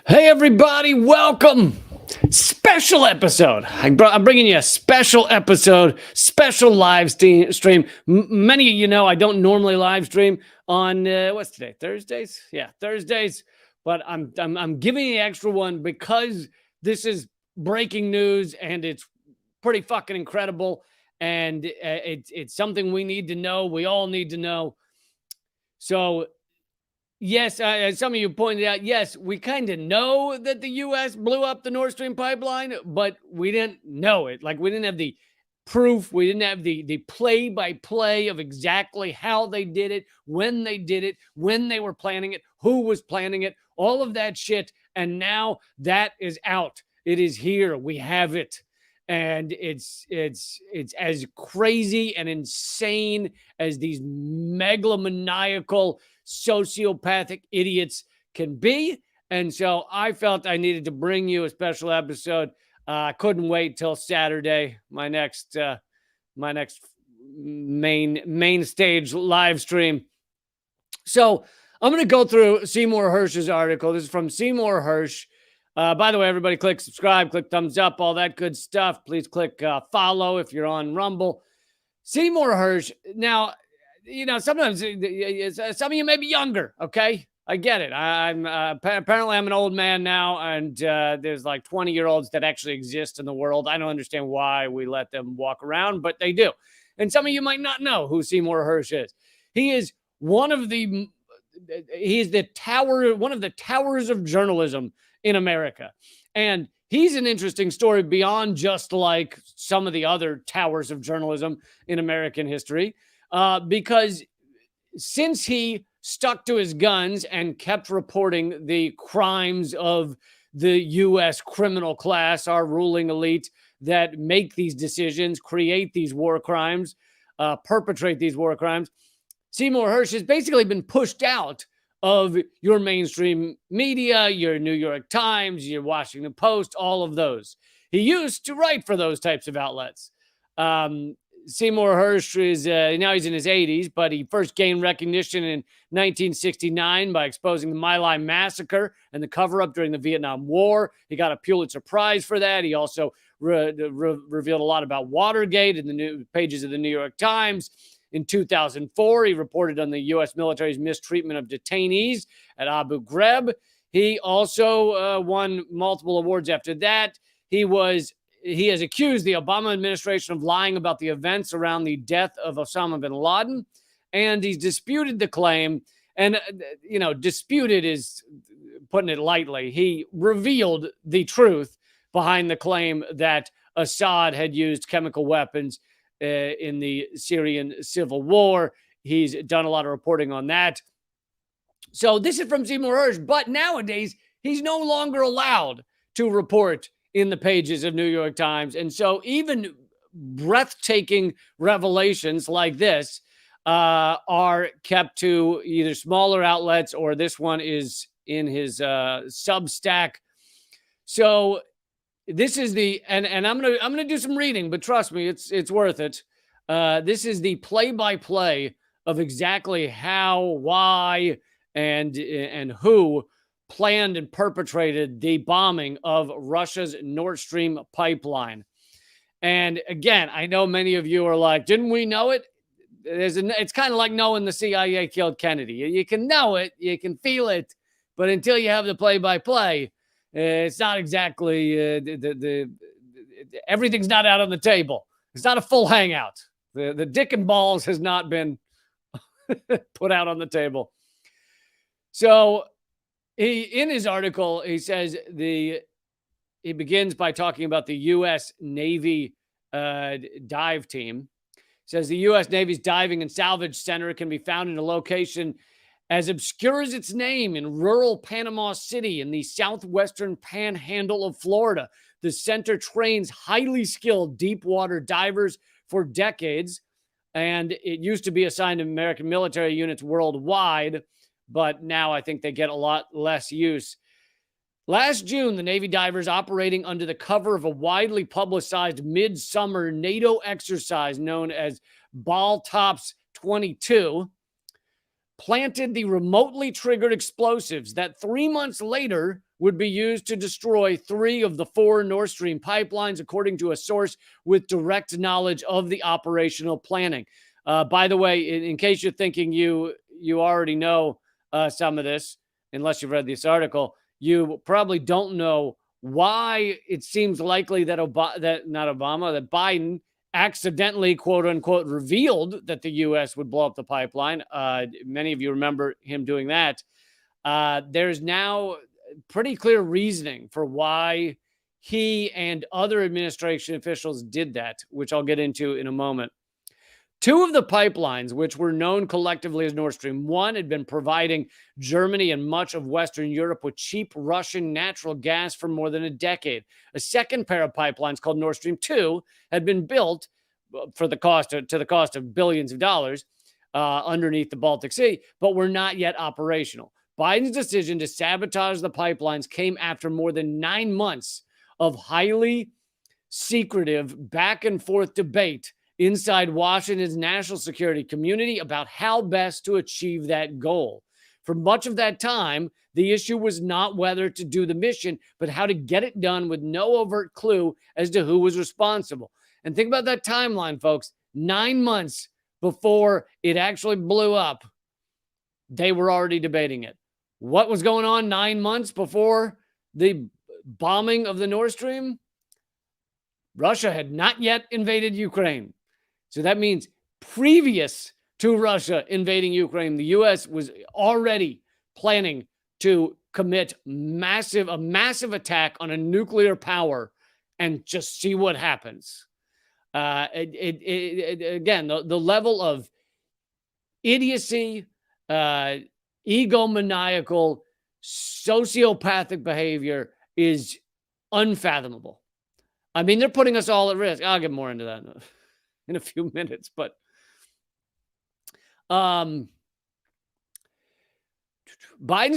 Hey, everybody, welcome. Special episode. I'm bringing you a special episode, special live stream. Many of you know I don't normally live stream on what's today? Thursdays? Yeah, Thursdays. But I'm giving you the extra one because this is breaking news and it's pretty fucking incredible. And it's something we need to know. We all need to know. So yes, as some of you pointed out, yes, we kind of know that the U.S. blew up the Nord Stream pipeline, but we didn't know it. Like, we didn't have the proof. We didn't have the play-by-play of exactly how they did it, when they were planning it, who was planning it, all of that shit. And now that is out. It is here. We have it. And it's as crazy and insane as these megalomaniacal sociopathic idiots can be. And so I felt I needed to bring you a special episode. I couldn't wait till Saturday, my next main stage live stream. So I'm going to go through Seymour Hersh's article. This is from Seymour Hersh. By the way, everybody click subscribe, click thumbs up, all that good stuff. Please click follow if you're on Rumble. Seymour Hersh. Now, you know, sometimes some of you may be younger. Okay, I get it. I'm apparently I'm an old man now, and there's like 20-year-olds that actually exist in the world. I don't understand why we let them walk around, but they do. And some of you might not know who Seymour Hersh is. He is one of the one of the towers of journalism in America, and he's an interesting story beyond just like some of the other towers of journalism in American history. Because since he stuck to his guns and kept reporting the crimes of the U.S. criminal class, our ruling elite that make these decisions, create these war crimes, perpetrate these war crimes, Seymour Hersh has basically been pushed out of your mainstream media, your New York Times, your Washington Post, all of those. He used to write for those types of outlets. Seymour Hersh is now he's in his 80s, but he first gained recognition in 1969 by exposing the My Lai massacre and the cover-up during the Vietnam War. He got a Pulitzer Prize for that. He also revealed a lot about Watergate in the new pages of the New York Times. In 2004, he reported on the U.S. military's mistreatment of detainees at Abu Ghraib. He also won multiple awards after that. He has accused the Obama administration of lying about the events around the death of Osama bin Laden, and he's disputed the claim. And, you know, disputed is putting it lightly. He revealed the truth behind the claim that Assad had used chemical weapons in the Syrian civil war. He's done a lot of reporting on that. So this is from Seymour Hersh, but nowadays he's no longer allowed to report in the pages of New York Times. And so even breathtaking revelations like this are kept to either smaller outlets, or this one is in his Substack. So this is and I'm gonna do some reading, but trust me, it's worth it. This is the play-by-play of exactly how, why, and who planned and perpetrated the bombing of Russia's Nord Stream pipeline. And again, I know many of you are like, didn't we know it? It's kind of like knowing the CIA killed Kennedy. You can know it, you can feel it, but until you have the play-by-play, it's not exactly everything's not out on the table. It's not a full hangout. The dick and balls has not been put out on the table. So in his article, he says he begins by talking about the U.S. Navy dive team. He says the U.S. Navy's Diving and Salvage Center can be found in a location as obscure as its name in rural Panama City in the southwestern panhandle of Florida. The center trains highly skilled deep water divers for decades, and it used to be assigned to American military units worldwide, but now I think they get a lot less use. Last June, the Navy divers operating under the cover of a widely publicized midsummer NATO exercise known as Baltops 22 planted the remotely triggered explosives that 3 months later would be used to destroy 3 of the 4 Nord Stream pipelines, according to a source with direct knowledge of the operational planning. By the way, in case you're thinking you already know some of this, unless you've read this article, you probably don't know why it seems likely that that Biden accidentally, quote unquote, revealed that the U.S. would blow up the pipeline. Many of you remember him doing that. There's now pretty clear reasoning for why he and other administration officials did that, which I'll get into in a moment. 2 of the pipelines, which were known collectively as Nord Stream 1, had been providing Germany and much of Western Europe with cheap Russian natural gas for more than a decade. A second pair of pipelines called Nord Stream 2 had been built to the cost of billions of dollars underneath the Baltic Sea, but were not yet operational. Biden's decision to sabotage the pipelines came after more than 9 months of highly secretive back and forth debate inside Washington's national security community about how best to achieve that goal. For much of that time, the issue was not whether to do the mission, but how to get it done with no overt clue as to who was responsible. And think about that timeline, folks. 9 months before it actually blew up, they were already debating it. What was going on 9 months before the bombing of the Nord Stream? Russia had not yet invaded Ukraine. So that means previous to Russia invading Ukraine, the U.S. was already planning to commit a massive attack on a nuclear power and just see what happens. Again, the level of idiocy, egomaniacal, sociopathic behavior is unfathomable. I mean, they're putting us all at risk. I'll get more into that in a few minutes, but Biden's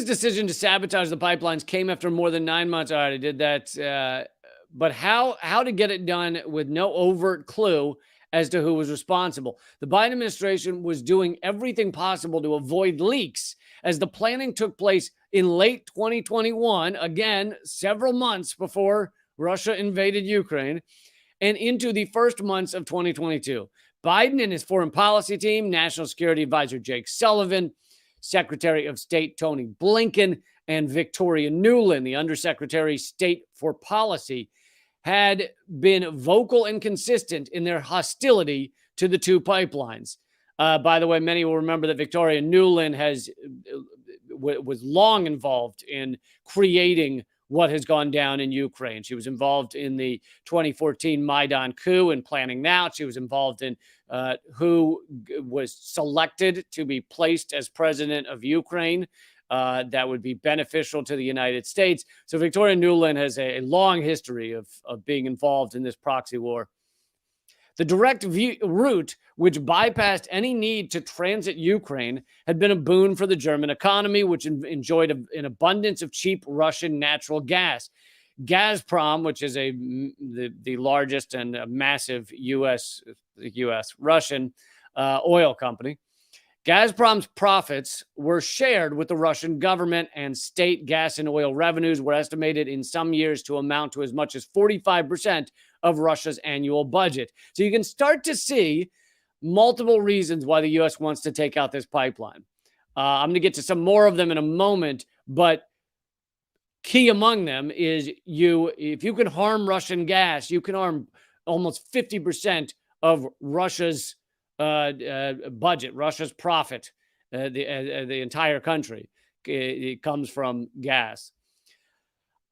decision to sabotage the pipelines came after more than 9 months. All right, I did that. But how to get it done with no overt clue as to who was responsible? The Biden administration was doing everything possible to avoid leaks as the planning took place in late 2021, again, several months before Russia invaded Ukraine, and into the first months of 2022. Biden and his foreign policy team, National Security Advisor Jake Sullivan, Secretary of State Tony Blinken, and Victoria Nuland, the Undersecretary of State for Policy, had been vocal and consistent in their hostility to the 2 pipelines. By the way, many will remember that Victoria Nuland was long involved in creating what has gone down in Ukraine. She was involved in the 2014 Maidan coup and planning that. She was involved in who was selected to be placed as president of Ukraine. That would be beneficial to the United States. So Victoria Nuland has a long history of being involved in this proxy war. The direct route, which bypassed any need to transit Ukraine, had been a boon for the German economy, which enjoyed an abundance of cheap Russian natural gas. Gazprom, which is the largest and massive Russian oil company, Gazprom's profits were shared with the Russian government, and state gas and oil revenues were estimated in some years to amount to as much as 45% of Russia's annual budget. So you can start to see multiple reasons why the U.S. wants to take out this pipeline. I'm going to get to some more of them in a moment, but key among them is if you can harm Russian gas, you can harm almost 50% of Russia's budget, Russia's profit, the entire country. It comes from gas.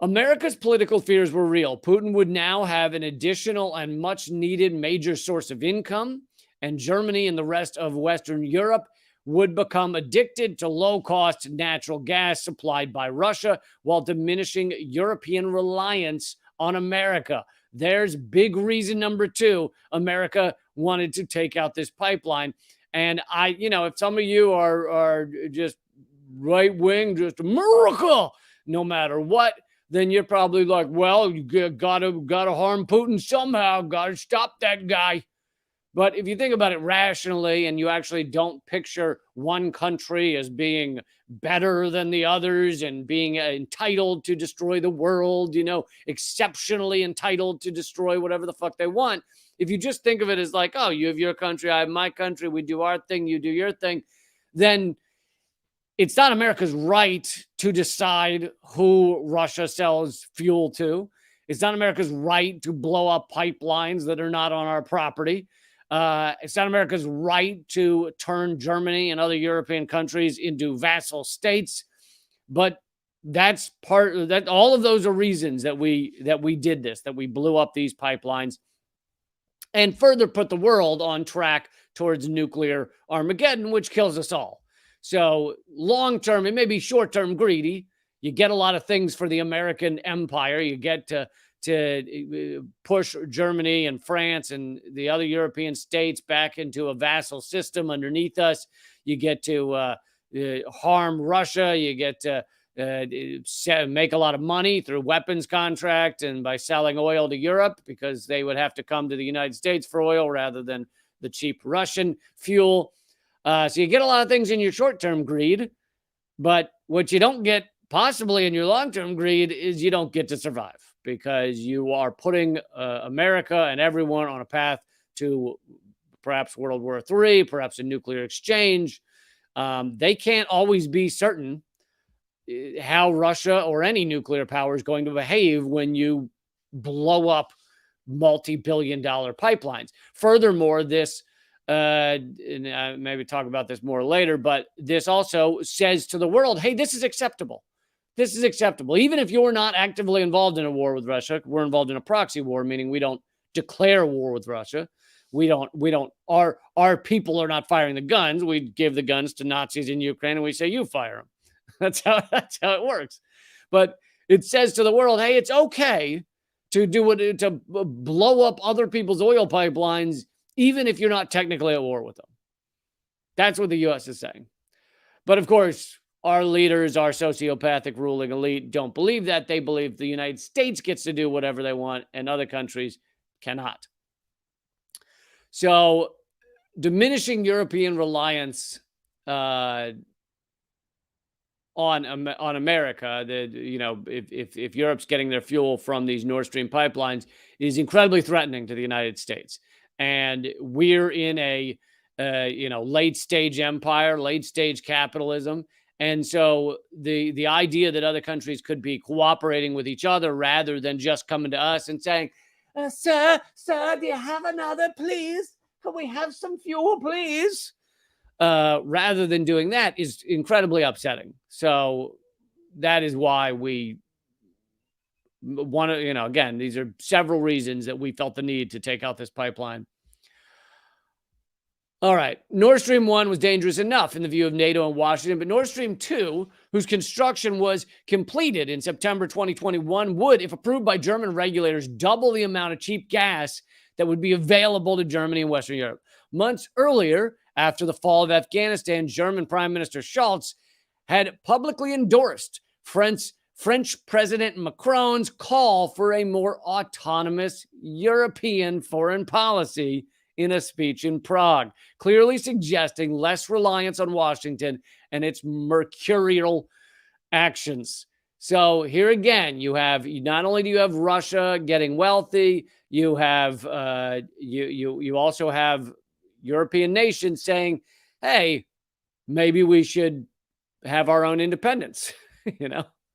America's political fears were real. Putin would now have an additional and much needed major source of income, and Germany and the rest of Western Europe would become addicted to low-cost natural gas supplied by Russia while diminishing European reliance on America. There's big reason number 2. America wanted to take out this pipeline. And if some of you are just right-wing, just America, no matter what, then you're probably like, well, you gotta harm Putin somehow, gotta stop that guy. But if you think about it rationally and you actually don't picture one country as being better than the others and being entitled to destroy the world, exceptionally entitled to destroy whatever the fuck they want. If you just think of it as like, oh, you have your country, I have my country, we do our thing, you do your thing, then it's not America's right to decide who Russia sells fuel to. It's not America's right to blow up pipelines that are not on our property. It's not America's right to turn Germany and other European countries into vassal states. But that's part that all of those are reasons that we did this, that we blew up these pipelines and further put the world on track towards nuclear Armageddon, which kills us all. So long term, it may be short term greedy. You get a lot of things for the American empire. You get to push Germany and France and the other European states back into a vassal system underneath us. You get to harm Russia. You get to make a lot of money through weapons contract and by selling oil to Europe, because they would have to come to the United States for oil rather than the cheap Russian fuel. So you get a lot of things in your short-term greed, but what you don't get possibly in your long-term greed is you don't get to survive, because you are putting America and everyone on a path to perhaps World War III, perhaps a nuclear exchange. They can't always be certain how Russia or any nuclear power is going to behave when you blow up multi-billion-dollar pipelines. Furthermore, this, and maybe talk about this more later, but this also says to the world, hey, this is acceptable. This is acceptable. Even if you're not actively involved in a war with Russia, we're involved in a proxy war, meaning we don't declare war with Russia. Our people are not firing the guns. We give the guns to Nazis in Ukraine and we say, you fire them. That's how it works. But it says to the world, hey, it's okay to to blow up other people's oil pipelines, even if you're not technically at war with them. That's what the U.S. is saying. But of course, our leaders, our sociopathic ruling elite, don't believe that. They believe the United States gets to do whatever they want and other countries cannot. So diminishing European reliance on America, if Europe's getting their fuel from these Nord Stream pipelines, is incredibly threatening to the United States. And we're in a late stage empire, late stage capitalism. And so the idea that other countries could be cooperating with each other rather than just coming to us and saying, sir, do you have another, please? Can we have some fuel, please? Rather than doing that is incredibly upsetting. So that is why we want to, again, these are several reasons that we felt the need to take out this pipeline. All right. Nord Stream 1 was dangerous enough in the view of NATO and Washington, but Nord Stream 2, whose construction was completed in September 2021, would, if approved by German regulators, double the amount of cheap gas that would be available to Germany and Western Europe. Months earlier, after the fall of Afghanistan, German Prime Minister Scholz had publicly endorsed French President Macron's call for a more autonomous European foreign policy in a speech in Prague, clearly suggesting less reliance on Washington and its mercurial actions. So here again, you have, not only do you have Russia getting wealthy, you have you also have European nations saying, hey, maybe we should have our own independence.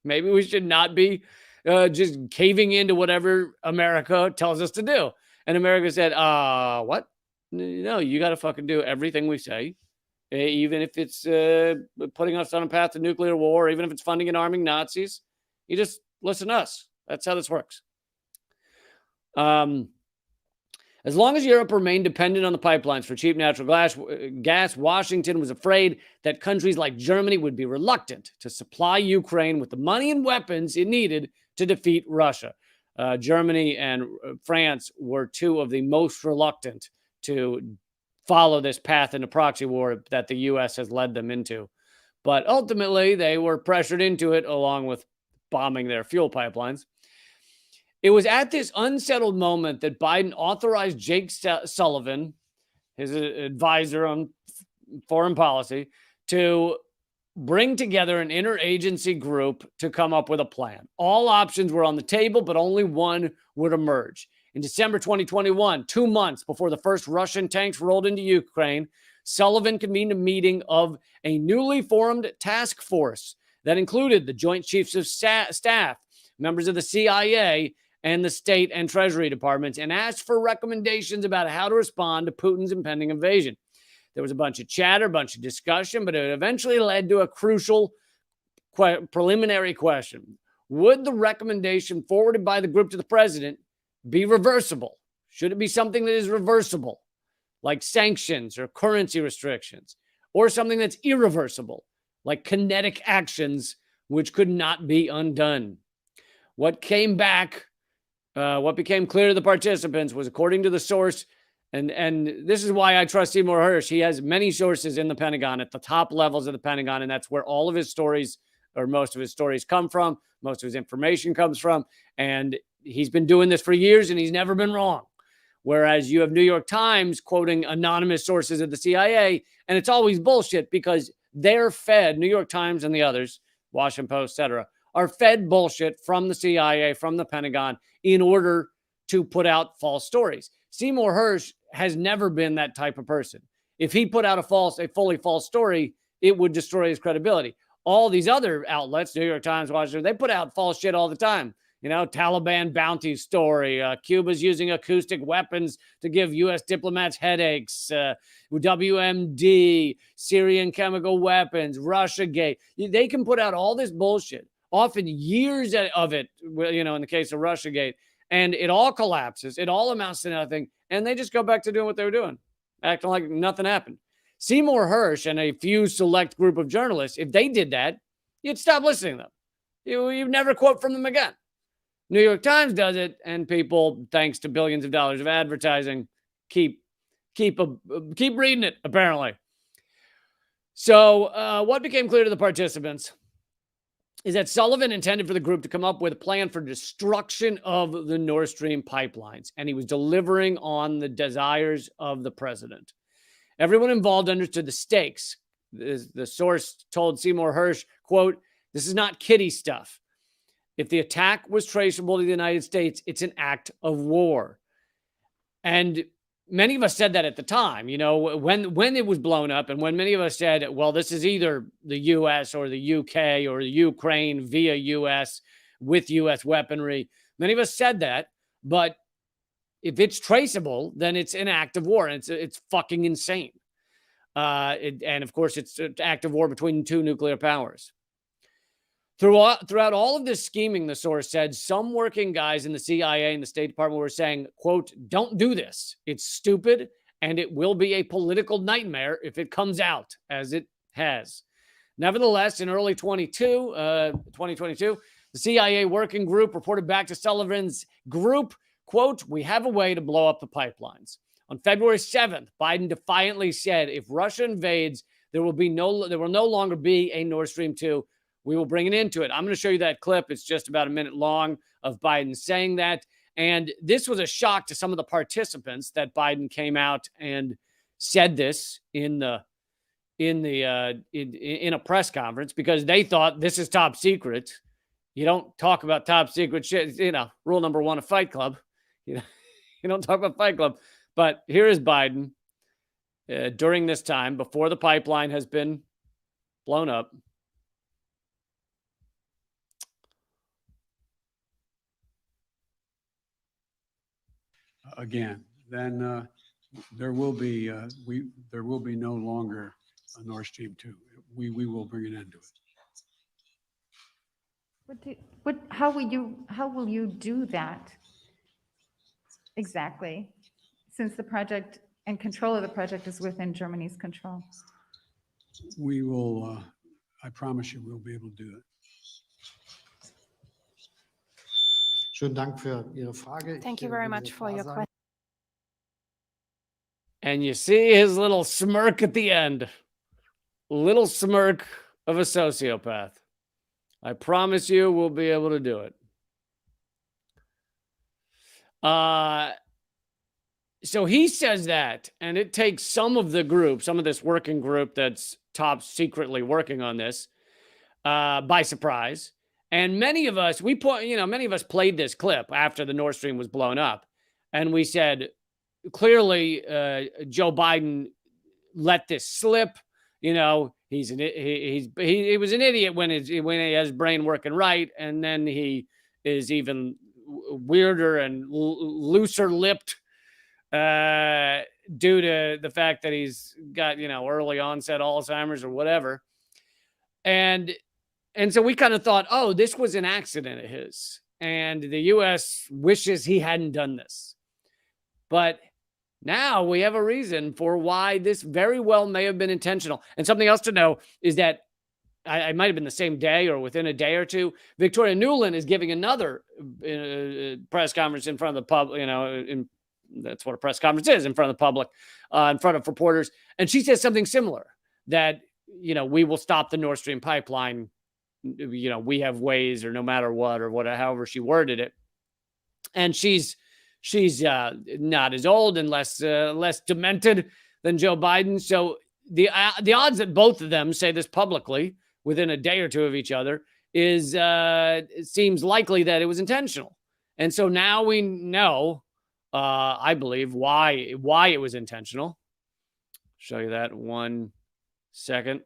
Maybe we should not be just caving into whatever America tells us to do. And America said, what? No, you got to fucking do everything we say, even if it's putting us on a path to nuclear war, even if it's funding and arming Nazis. You just listen to us. That's how this works. As long as Europe remained dependent on the pipelines for cheap natural gas, Washington was afraid that countries like Germany would be reluctant to supply Ukraine with the money and weapons it needed to defeat Russia. Germany and France were two of the most reluctant to follow this path into proxy war that the U.S. has led them into. But ultimately, they were pressured into it along with bombing their fuel pipelines. It was at this unsettled moment that Biden authorized Jake Sullivan his advisor on foreign policy, to bring together an interagency group to come up with a plan. All options were on the table, but only one would emerge. In December 2021, 2 months before the first Russian tanks rolled into Ukraine, Sullivan convened a meeting of a newly formed task force that included the Joint Chiefs of Staff, members of the CIA, and the State and Treasury departments, and asked for recommendations about how to respond to Putin's impending invasion. There was a bunch of chatter, a bunch of discussion, but it eventually led to a crucial preliminary question. Would the recommendation forwarded by the group to the president be reversible? Should it be something that is reversible, like sanctions or currency restrictions, or something that's irreversible, like kinetic actions which could not be undone? What came back, what became clear to the participants was, according to the source, and this is why I trust Seymour Hersh. He has many sources in the Pentagon at the top levels of the Pentagon, and that's where all of his stories, or most of his stories, come from. Most of his information comes from, and he's been doing this for years, and he's never been wrong. Whereas you have New York Times quoting anonymous sources of the CIA, and it's always bullshit because they're fed, New York Times and the others, Washington Post, etc., are fed bullshit from the CIA, from the Pentagon, in order to put out false stories. Seymour Hersh has never been that type of person. If he put out a fully false story, it would destroy his credibility. All these other outlets, New York Times, Washington, they put out false shit all the time. You know, Taliban bounty story, Cuba's using acoustic weapons to give U.S. diplomats headaches, WMD, Syrian chemical weapons, Russiagate. They can put out all this bullshit, often years of it, you know, in the case of Russiagate, and it all collapses. It all amounts to nothing, and they just go back to doing what they were doing, acting like nothing happened. Seymour Hersh and a few select group of journalists, if they did that, you'd stop listening to them. You'd never quote from them again. New York Times does it, and people, thanks to billions of dollars of advertising, keep reading it, apparently. So what became clear to the participants is that Sullivan intended for the group to come up with a plan for destruction of the Nord Stream pipelines, and he was delivering on the desires of the president. Everyone involved understood the stakes. The source told Seymour Hersh, quote, "This is not kiddie stuff. If the attack was traceable to the United States, it's an act of war." And many of us said that at the time, you know, when it was blown up, and when many of us said, well, this is either the U.S. or the U.K. or the Ukraine via U.S. with U.S. weaponry. Many of us said that, but if it's traceable, then it's an act of war, and it's fucking insane. And of course, it's an act of war between two nuclear powers. Throughout all of this scheming, the source said, some working guys in the CIA and the State Department were saying, quote, "Don't do this. It's stupid, and it will be a political nightmare if it comes out," as it has. Nevertheless, in early 2022, the CIA working group reported back to Sullivan's group, quote, "We have a way to blow up the pipelines." On February 7th, Biden defiantly said, if Russia invades, there will no longer be a Nord Stream 2. We will bring an end to it. I'm going to show you that clip. It's just about a minute long of Biden saying that. And this was a shock to some of the participants that Biden came out and said this in a press conference, because they thought this is top secret. You don't talk about top secret shit. You know, rule number 1 of Fight Club. You don't talk about Fight Club. But here is Biden during this time, before the pipeline has been blown up. Again, then there will be no longer a Nord Stream 2. We will bring an end to it. How will you do that exactly, since the project and control of the project is within Germany's control? We will, I promise you, we'll be able to do it. Thank you very much for your question. And you see his little smirk at the end. Little smirk of a sociopath. I promise you we'll be able to do it. so he says that, and it takes some of this working group that's top secretly working on this by surprise. And many of us played this clip after the Nord Stream was blown up, and we said, clearly, Joe Biden let this slip. He was an idiot when he has his brain working right, and then he is even weirder and looser lipped due to the fact that he's got early onset Alzheimer's or whatever. And so we kind of thought, oh, this was an accident of his, and the U.S. wishes he hadn't done this. But now we have a reason for why this very well may have been intentional. And something else to know is that I might have been the same day or within a day or two, Victoria Nuland is giving another press conference in front of the public. That's what a press conference is, in front of the public, in front of reporters. And she says something similar, that, we will stop the Nord Stream pipeline. We have ways, or no matter what, or whatever, however she worded it. And she's not as old and less demented than Joe Biden. So the odds that both of them say this publicly within a day or two of each other is it seems likely that it was intentional. And so now we know, I believe, why it was intentional. Show you that in 1 second.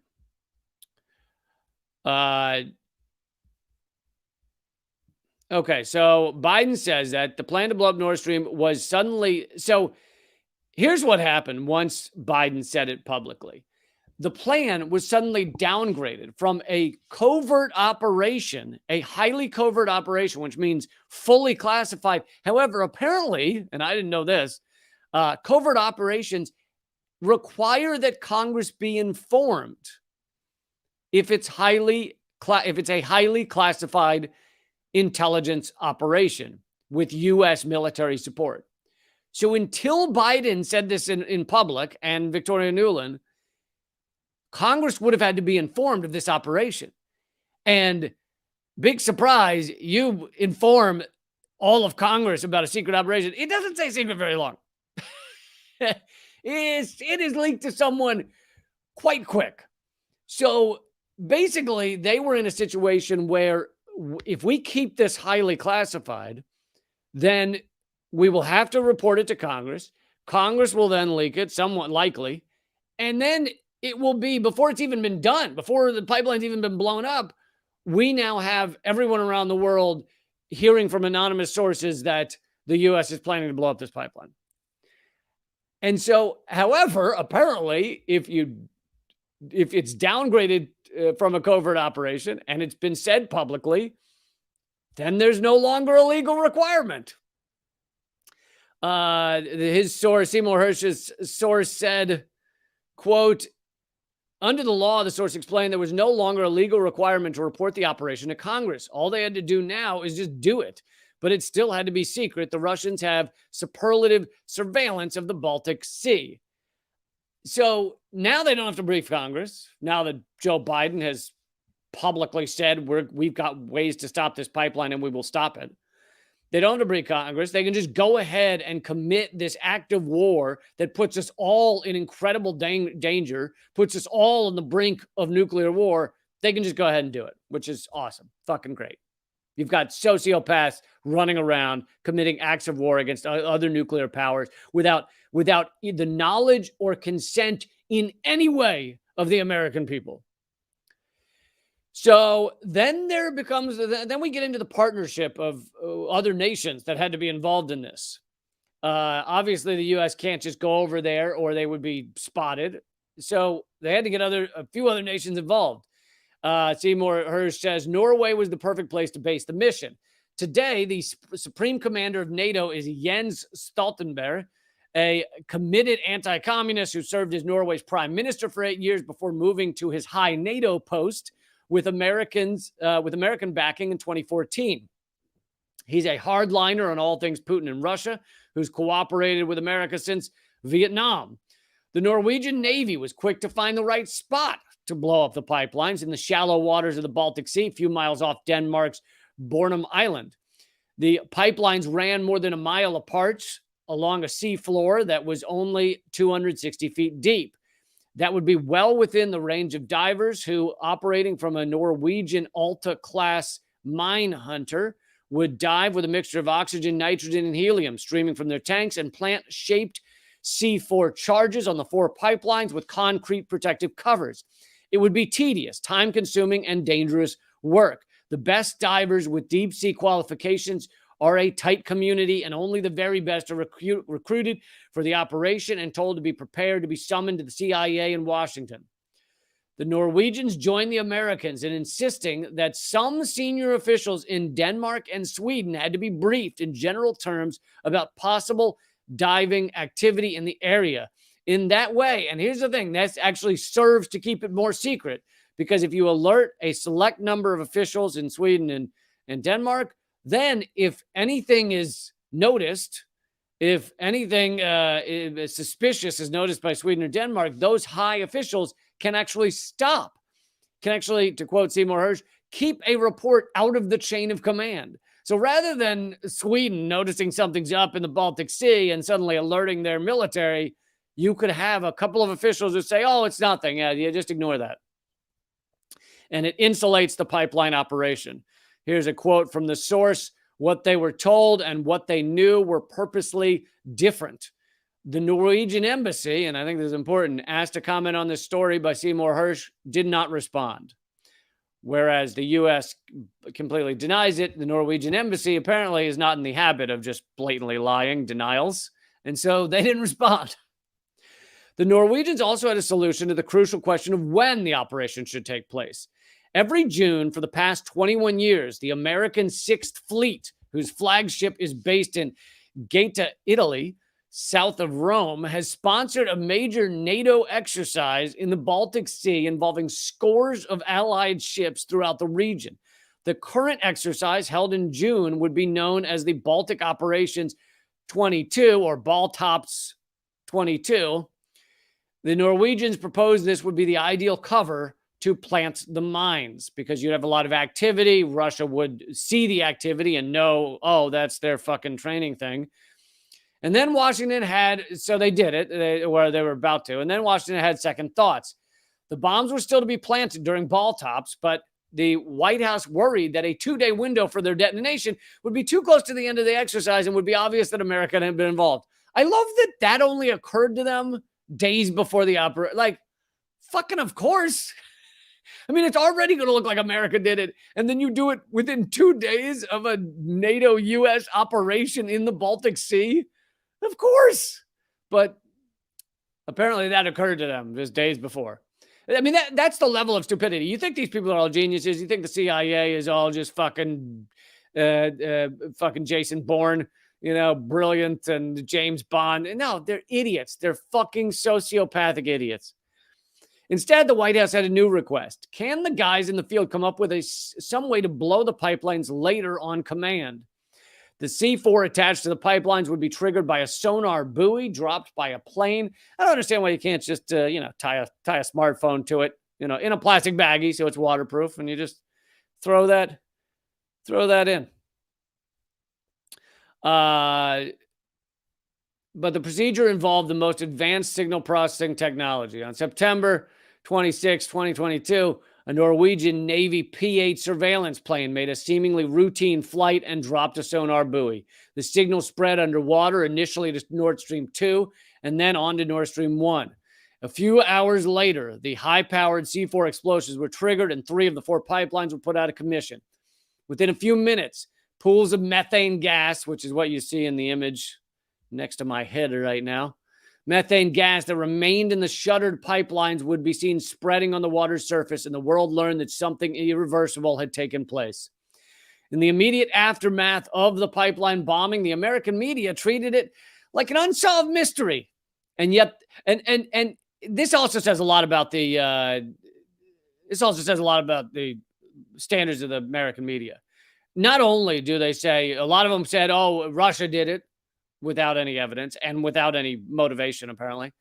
Okay, so Biden says that the plan to blow up Nord Stream was suddenly... So here's what happened once Biden said it publicly. The plan was suddenly downgraded from a covert operation, a highly covert operation, which means fully classified. However, apparently, and I didn't know this, covert operations require that Congress be informed if it's a highly classified intelligence operation with U.S. military support. So until Biden said this in public, and Victoria Nuland, Congress would have had to be informed of this operation. And big surprise, you inform all of Congress about a secret operation. It doesn't say secret very long. It is leaked to someone quite quick. So basically, they were in a situation where if we keep this highly classified, then we will have to report it to Congress. Congress will then leak it, somewhat likely. And then it will be, before it's even been done, before the pipeline's even been blown up, we now have everyone around the world hearing from anonymous sources that the U.S. is planning to blow up this pipeline. And so, however, apparently, if it's downgraded from a covert operation and it's been said publicly, then there's no longer a legal requirement. His source, Seymour Hersh's source, said, quote, under the law, the source explained, there was no longer a legal requirement to report the operation to Congress. All they had to do now is just do it. But it still had to be secret. The Russians have superlative surveillance of the Baltic Sea. So now they don't have to brief Congress. Now that Joe Biden has publicly said we've got ways to stop this pipeline and we will stop it, they don't have to brief Congress. They can just go ahead and commit this act of war that puts us all in incredible danger, puts us all on the brink of nuclear war. They can just go ahead and do it, which is awesome. Fucking great. You've got sociopaths running around committing acts of war against other nuclear powers without the knowledge or consent in any way of the American people. So then then we get into the partnership of other nations that had to be involved in this. Obviously, the U.S. can't just go over there or they would be spotted. So they had to get a few other nations involved. Seymour Hersh says Norway was the perfect place to base the mission. Today, the Supreme Commander of NATO is Jens Stoltenberg, a committed anti-communist who served as Norway's prime minister for 8 years before moving to his high NATO post with American backing in 2014. He's a hardliner on all things Putin and Russia, who's cooperated with America since Vietnam. The Norwegian Navy was quick to find the right spot to blow up the pipelines in the shallow waters of the Baltic Sea, a few miles off Denmark's Bornholm Island. The pipelines ran more than a mile apart along a sea floor that was only 260 feet deep. That would be well within the range of divers who, operating from a Norwegian Alta-class mine hunter, would dive with a mixture of oxygen, nitrogen, and helium streaming from their tanks and plant-shaped C4 charges on the 4 pipelines with concrete protective covers. It would be tedious, time-consuming, and dangerous work. The best divers with deep-sea qualifications are a tight community, and only the very best are recruited for the operation and told to be prepared to be summoned to the CIA in Washington. The Norwegians joined the Americans in insisting that some senior officials in Denmark and Sweden had to be briefed in general terms about possible diving activity in the area. In that way, and here's the thing, that actually serves to keep it more secret, because if you alert a select number of officials in Sweden and Denmark, then if anything is noticed, if anything suspicious is noticed by Sweden or Denmark, those high officials can actually stop, to quote Seymour Hersh, keep a report out of the chain of command. So rather than Sweden noticing something's up in the Baltic Sea and suddenly alerting their military, you could have a couple of officials who say, oh, it's nothing. Yeah, just ignore that. And it insulates the pipeline operation. Here's a quote from the source. What they were told and what they knew were purposely different. The Norwegian embassy, and I think this is important, asked to comment on this story by Seymour Hersh, did not respond. Whereas the U.S. completely denies it, the Norwegian embassy apparently is not in the habit of just blatantly lying, denials, and so they didn't respond. The Norwegians also had a solution to the crucial question of when the operation should take place. Every June for the past 21 years, the American Sixth Fleet, whose flagship is based in Gaeta, Italy, south of Rome, has sponsored a major NATO exercise in the Baltic Sea involving scores of Allied ships throughout the region. The current exercise, held in June, would be known as the Baltic Operations 22, or Baltops 22. The Norwegians proposed this would be the ideal cover to plant the mines, because you'd have a lot of activity. Russia would see the activity and know, oh, that's their fucking training thing. And then Washington so they did it, they were about to, and then Washington had second thoughts. The bombs were still to be planted during Baltops, but the White House worried that a 2-day window for their detonation would be too close to the end of the exercise and would be obvious that America had been involved. I love that only occurred to them days before the operation. Like, fucking of course. I mean, it's already going to look like America did it. And then you do it within 2 days of a NATO-U.S. operation in the Baltic Sea. Of course. But apparently that occurred to them just days before. I mean, that's the level of stupidity. You think these people are all geniuses. You think the CIA is all just fucking Jason Bourne, brilliant, and James Bond. No, they're idiots. They're fucking sociopathic idiots. Instead, the White House had a new request. Can the guys in the field come up with some way to blow the pipelines later on command? The C4 attached to the pipelines would be triggered by a sonar buoy dropped by a plane. I don't understand why you can't just, tie a smartphone to it, in a plastic baggie so it's waterproof, and you just throw that in. But the procedure involved the most advanced signal processing technology. On September 26, 2022, a Norwegian Navy P-8 surveillance plane made a seemingly routine flight and dropped a sonar buoy. The signal spread underwater, initially to Nord Stream 2 and then on to Nord Stream 1. A few hours later, the high-powered C4 explosives were triggered and 3 of the 4 pipelines were put out of commission. Within a few minutes, pools of methane gas, which is what you see in the image next to my head right now, methane gas that remained in the shuttered pipelines would be seen spreading on the water's surface, and the world learned that something irreversible had taken place. In the immediate aftermath of the pipeline bombing, the American media treated it like an unsolved mystery. And yet, and this also says a lot about the standards of the American media. Not only do they say, a lot of them said, oh, Russia did it, without any evidence and without any motivation, apparently.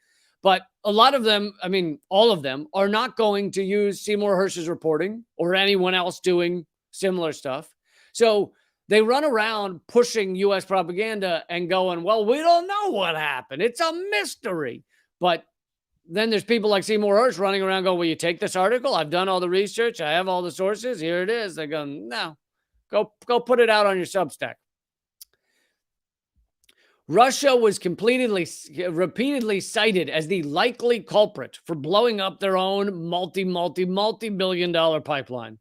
But a lot of them, I mean, all of them, are not going to use Seymour Hersh's reporting or anyone else doing similar stuff. So they run around pushing U.S. propaganda and going, well, we don't know what happened. It's a mystery. But then there's people like Seymour Hersh running around going, will you take this article? I've done all the research. I have all the sources. Here it is. They go, no, go put it out on your Substack. Russia was repeatedly cited as the likely culprit for blowing up their own multi-billion-dollar pipeline.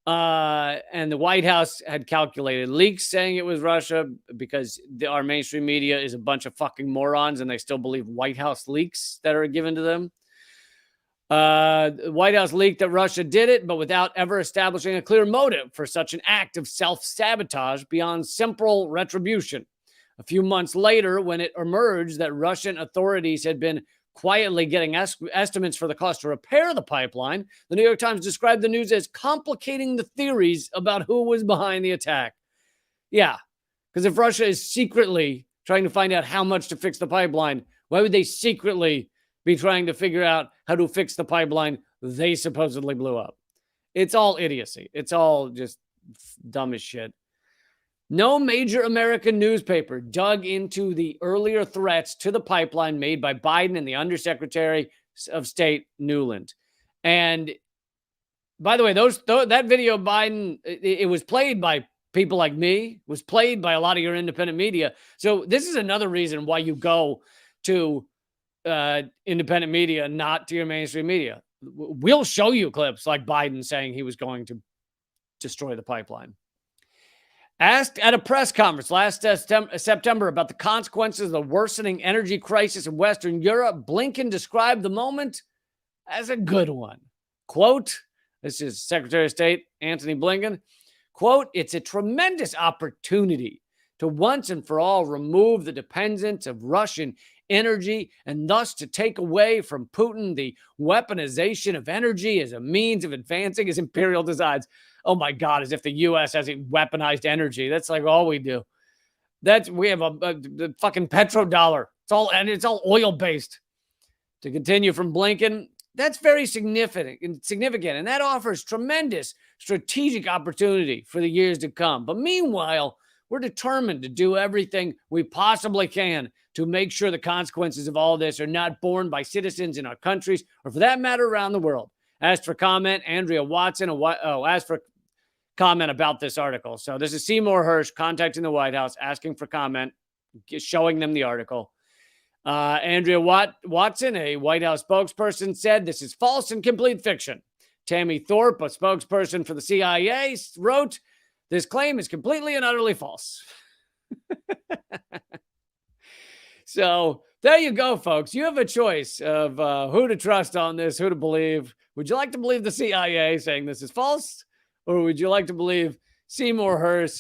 And the White House had calculated leaks saying it was Russia because our mainstream media is a bunch of fucking morons and they still believe White House leaks that are given to them. The White House leaked that Russia did it, but without ever establishing a clear motive for such an act of self-sabotage beyond simple retribution. A few months later, when it emerged that Russian authorities had been quietly getting estimates for the cost to repair the pipeline, the New York Times described the news as complicating the theories about who was behind the attack. Yeah, because if Russia is secretly trying to find out how much to fix the pipeline, why would they secretly be trying to figure out how to fix the pipeline they supposedly blew up? It's all idiocy. It's all just dumb as shit. No major American newspaper dug into the earlier threats to the pipeline made by Biden and the Undersecretary of State Nuland. And by the way, that video of Biden, it was played by people like me, was played by a lot of your independent media. So this is another reason why you go to independent media, not to your mainstream media. We'll show you clips like Biden saying he was going to destroy the pipeline. Asked at a press conference last September about the consequences of the worsening energy crisis in Western Europe, Blinken described the moment as a good one. Quote, this is Secretary of State Antony Blinken, quote, it's a tremendous opportunity to once and for all remove the dependence of Russian energy and thus to take away from Putin the weaponization of energy as a means of advancing his imperial designs. Oh my God, as if the U.S. hasn't weaponized energy. That's like all we do. We have a fucking petrodollar. It's all oil based. To continue from Blinken, that's very significant, and that offers tremendous strategic opportunity for the years to come. But meanwhile, we're determined to do everything we possibly can to make sure the consequences of all this are not borne by citizens in our countries, or for that matter, around the world. Asked for comment, Andrea Watson, asked for comment about this article. So this is Seymour Hersh contacting the White House, asking for comment, showing them the article. Andrea Watson, a White House spokesperson, said this is false and complete fiction. Tammy Thorpe, a spokesperson for the CIA, wrote, this claim is completely and utterly false. So there you go, folks. You have a choice of who to trust on this, who to believe. Would you like to believe the CIA saying this is false? Or would you like to believe Seymour Hersh,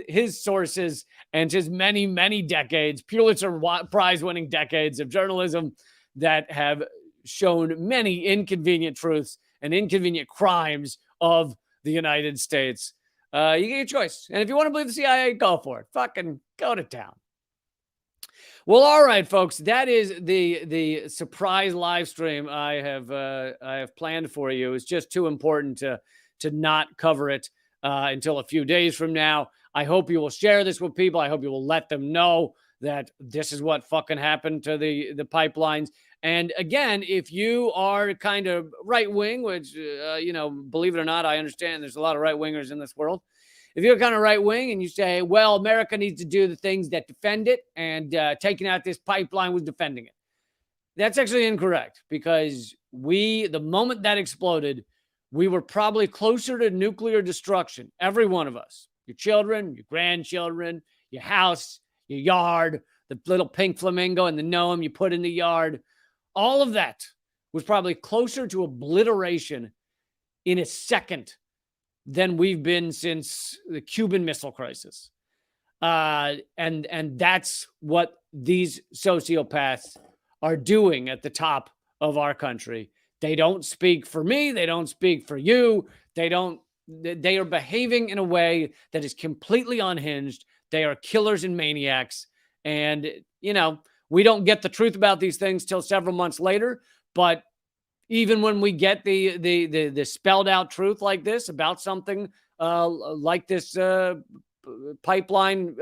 his sources, and his many, many decades, Pulitzer Prize-winning decades of journalism that have shown many inconvenient truths and inconvenient crimes of the United States? You get your choice. And if you want to believe the CIA, go for it. Fucking go to town. Well, all right, folks, that is the surprise live stream I have planned for you. It's just too important to not cover it until a few days from now. I hope you will share this with people. I hope you will let them know that this is what fucking happened to the pipelines. And again, if you are kind of right-wing, which, believe it or not, I understand there's a lot of right-wingers in this world. If you're kind of right-wing and you say, well, America needs to do the things that defend it, and taking out this pipeline was defending it, that's actually incorrect, because the moment that exploded, we were probably closer to nuclear destruction. Every one of us, your children, your grandchildren, your house, your yard, the little pink flamingo and the gnome you put in the yard. All of that was probably closer to obliteration in a second than we've been since the Cuban Missile Crisis. And that's what these sociopaths are doing at the top of our country. They don't speak for me. They don't speak for you. They are behaving in a way that is completely unhinged. They are killers and maniacs. And, we don't get the truth about these things till several months later. But even when we get the spelled out truth like this about something like this pipeline,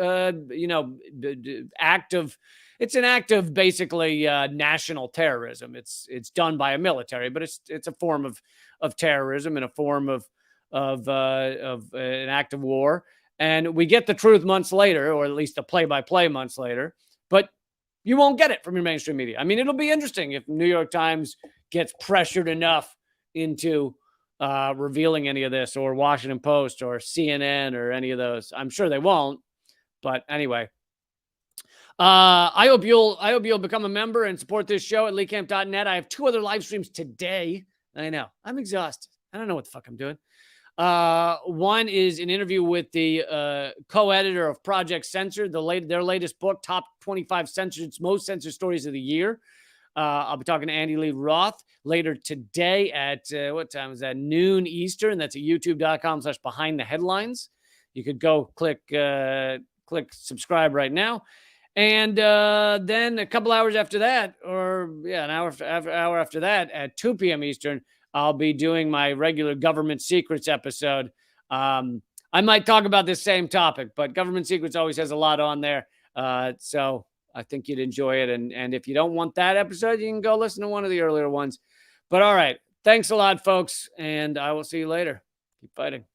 it's an act of basically national terrorism. It's done by a military, but it's a form of terrorism and a form of an act of war. And we get the truth months later, or at least the play-by-play months later, but you won't get it from your mainstream media. I mean, it'll be interesting if New York Times gets pressured enough into revealing any of this, or Washington Post or CNN or any of those. I'm sure they won't. But anyway, I hope you'll become a member and support this show at leecamp.net. I have 2 other live streams today. I know I'm exhausted. I don't know what the fuck I'm doing. One is an interview with the co-editor of Project Censored, their latest book, Top 25 Most Censored Stories of the Year. I'll be talking to Andy Lee Roth later today at what time is that? Noon Eastern. That's at youtube.com/behind the headlines. You could go click subscribe right now. And then a couple hours after that, an hour after that at 2 p.m. Eastern, I'll be doing my regular Government Secrets episode. I might talk about this same topic, but Government Secrets always has a lot on there. So I think you'd enjoy it. And if you don't want that episode, you can go listen to one of the earlier ones. But all right. Thanks a lot, folks. And I will see you later. Keep fighting.